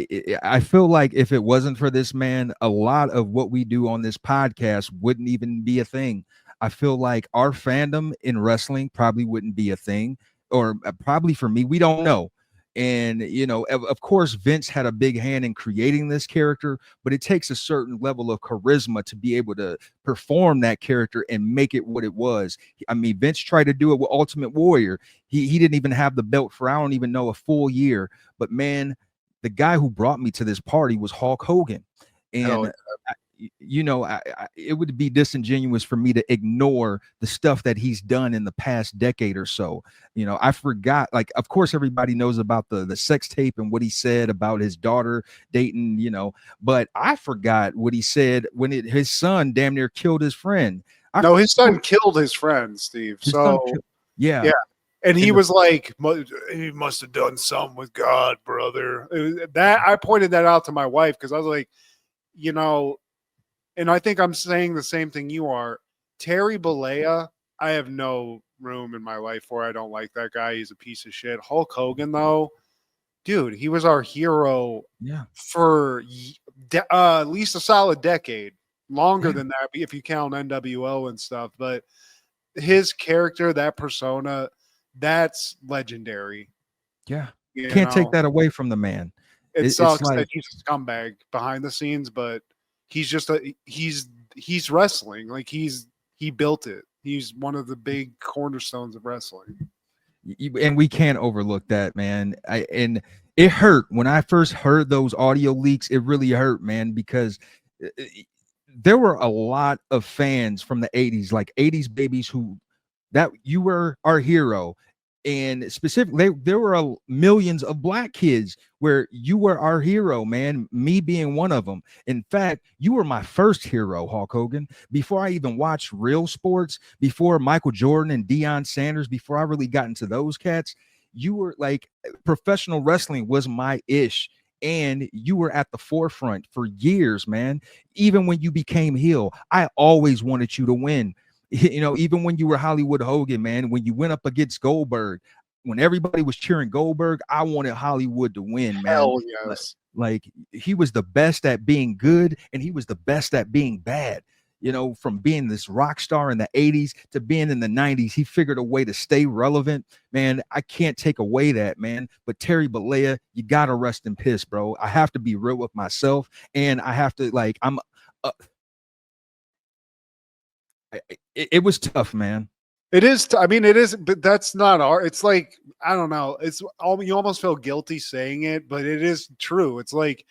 I feel like if it wasn't for this man, a lot of what we do on this podcast wouldn't even be a thing. I feel like our fandom in wrestling probably wouldn't be a thing, or probably for me, we don't know. And, of course, Vince had a big hand in creating this character, but it takes a certain level of charisma to be able to perform that character and make it what it was. I mean, Vince tried to do it with Ultimate Warrior. He didn't even have the belt for, I don't even know, a full year. But man, the guy who brought me to this party was Hulk Hogan. And it would be disingenuous for me to ignore the stuff that he's done in the past decade or so. I forgot, like, of course, everybody knows about the sex tape and what he said about his daughter dating, but I forgot what he said when his son damn near killed his friend. His son killed his friend, Steve. Yeah. And he was like, he must have done something with God, brother. I pointed that out to my wife because I was like, and I think I'm saying the same thing you are. Terry Bollea, I have no room in my life for. I don't like that guy. He's a piece of shit. Hulk Hogan, though, dude, he was our hero for at least a solid decade. Longer than that, if you count NWO and stuff. But his character, that persona, that's legendary. Yeah. Can't take that away from the man. It sucks that he's a scumbag behind the scenes, but he's just he's wrestling. Like he built it. He's one of the big cornerstones of wrestling. And we can't overlook that, man. And it hurt when I first heard those audio leaks. It really hurt, man, because there were a lot of fans from the 80s, like 80s babies, that you were our hero. And specifically, there were millions of black kids where you were our hero, man, me being one of them. In fact, you were my first hero, Hulk Hogan. Before I even watched real sports, before Michael Jordan and Deion Sanders, before I really got into those cats, you were like, professional wrestling was my ish. And you were at the forefront for years, man. Even when you became heel, I always wanted you to win. Even when you were Hollywood Hogan, man, when you went up against Goldberg, when everybody was cheering Goldberg, I wanted Hollywood to win, man. Hell yes. Like he was the best at being good, and he was the best at being bad. From being this rock star in the 80s to being in the 90s, he figured a way to stay relevant, man. I can't take away that, man. But Terry Bollea, you gotta rest in piss, bro. I have to be real with myself, and I have to, like, it was tough, man. It is. I mean, it is, but that's not it's like, I don't know. You almost feel guilty saying it, but it is true. It's like,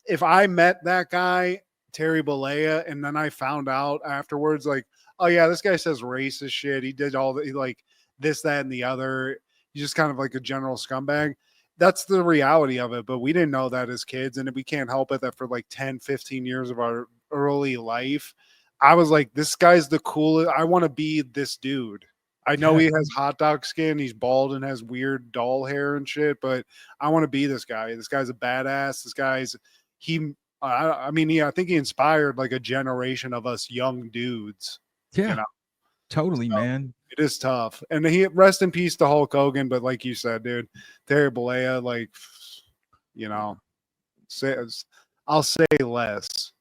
if I met that guy, Terry Bollea, and then I found out afterwards, like, oh yeah, this guy says racist shit. He did all the, like, this, that, and the other. He's just kind of like a general scumbag. That's the reality of it. But we didn't know that as kids. And we can't help it that for like 10, 15 years of our early life, I was like, this guy's the coolest. I want to be this dude. I know he has hot dog skin. He's bald and has weird doll hair and shit, but I want to be this guy. This guy's a badass. This guy's I think he inspired like a generation of us young dudes. Yeah, you know? totally, So, man. It is tough. And he rest in peace to Hulk Hogan. But like you said, dude, Terry Bollea, like, I'll say less.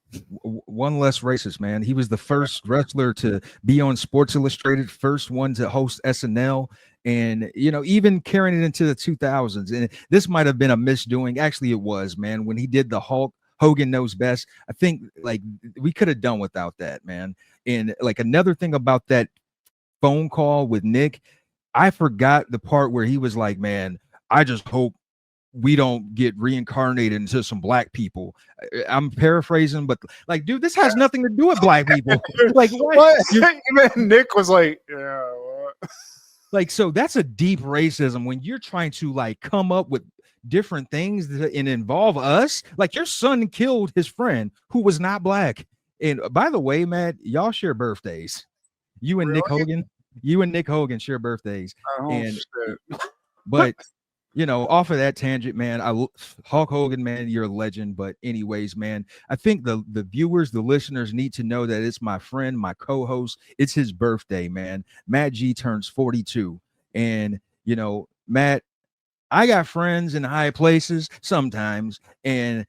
One less racist, man. He was the first wrestler to be on Sports Illustrated, first one to host SNL, and even carrying it into the 2000s. And this might have been a misdoing. Actually, it was, man. When he did the Hulk Hogan Knows Best, I think like we could have done without that, man. And like another thing about that phone call with Nick, I forgot the part where he was like, man, I just hope we don't get reincarnated into some black people. I'm paraphrasing, but like, dude, this has nothing to do with black people. Like, what? Nick was like, yeah, what? Like, so that's a deep racism when you're trying to like come up with different things and involve us. Like, your son killed his friend who was not black. And by the way, Matt, y'all share birthdays. You and Nick Hogan share birthdays. But off of that tangent, man, Hulk Hogan, man, you're a legend. But anyways, man, I think the viewers, the listeners need to know that it's my friend, my co-host. It's his birthday, man. Matt G turns 42. And, Matt, I got friends in high places sometimes. And,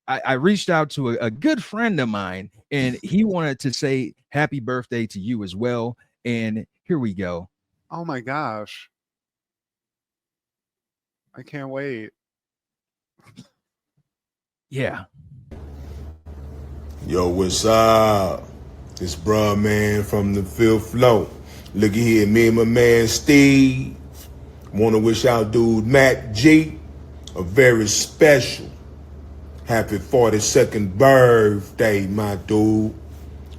I reached out to a good friend of mine, and he wanted to say happy birthday to you as well. And here we go. Oh, my gosh. I can't wait. Yeah. Yo, what's up? It's bruh man from the fifth floor. Look at here, me and my man Steve. Want to wish our dude Matt G a very special happy 42nd birthday, my dude.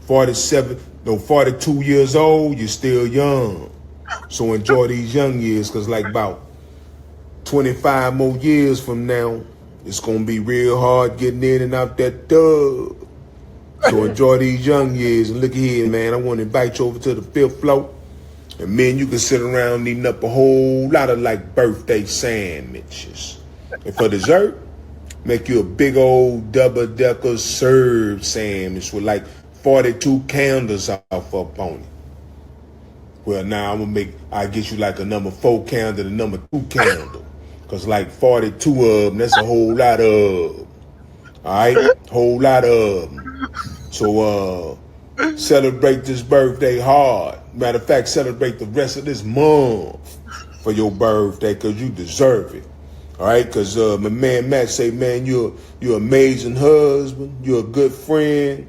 42 years old, you're still young. So enjoy these young years, because like about 25 more years from now, it's going to be real hard getting in and out that dub. So enjoy these young years. And look here, man, I want to invite you over to the fifth floor. And man, you can sit around eating up a whole lot of like birthday sandwiches. And for dessert, make you a big old double-decker served sandwich with like 42 candles off up on it. Well, now I'll get you like a number 4 candle and a number 2 candle. Cause like 42 of them, that's a whole lot of them. All right, whole lot of them. So celebrate this birthday hard. Matter of fact, celebrate the rest of this month for your birthday, cause you deserve it. All right, cause my man Matt say, man, you're an amazing husband. You're a good friend.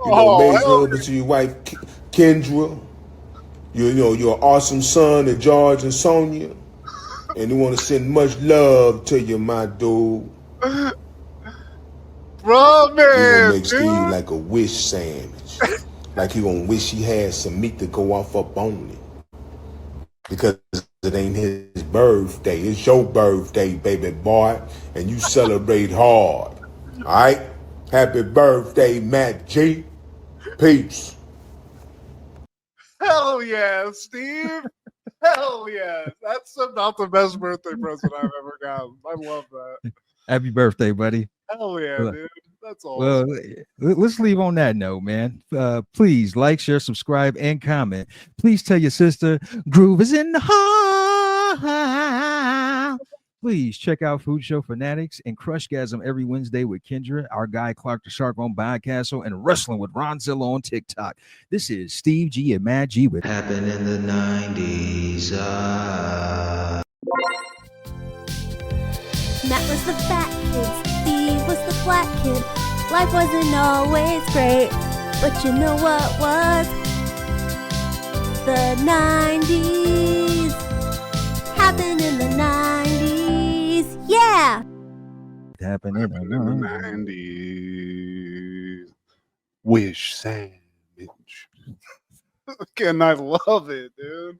You're an amazing husband to your wife Kendra. You're an awesome son to George and Sonia. And we want to send much love to you, my dude. Bro, man, we gonna make Steve like a wish sandwich. Like he gonna wish he had some meat to go off up on it. Because it ain't his birthday. It's your birthday, baby boy. And you celebrate hard. All right? Happy birthday, Matt G. Peace. Hell yeah, Steve. Hell yeah. That's about the best birthday present I've ever gotten. I love that. Happy birthday, buddy. Hell yeah, dude. That's awesome. Well, let's leave on that note, man. Please like, share, subscribe, and comment. Please tell your sister groove is in the heart. Please check out Food Show Fanatics and Crushgasm every Wednesday with Kendra, our guy Clark the Shark on Podcastle, and Wrestling with Ronzilla on TikTok. This is Steve G and Mad G with Happened in the 90s. Matt was the fat kid, Steve was the black kid. Life wasn't always great, but you know what was? The 90s. Happened in the 90s. Yeah! Happened in the 90s. Wish sandwich. Again, I love it, dude.